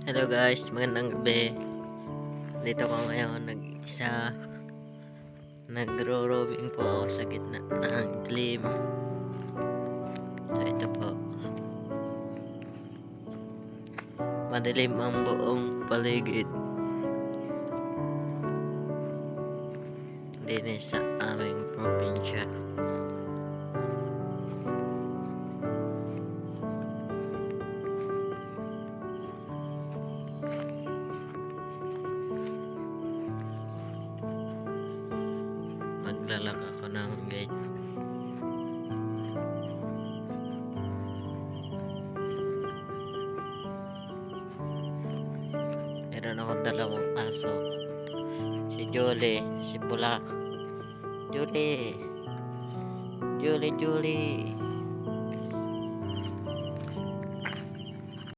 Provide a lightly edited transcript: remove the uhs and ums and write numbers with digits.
Hello guys, magandang gabi. Dito ko ngayon nag-isa. Nagro-roaming po ako sa gitna ng dilim. So ito po. Madilim ang buong paligid. Din sa aming probinsya. Maglalak ako ng gate. Meron akong dalawang aso. Si Julie, si Pula. Julie.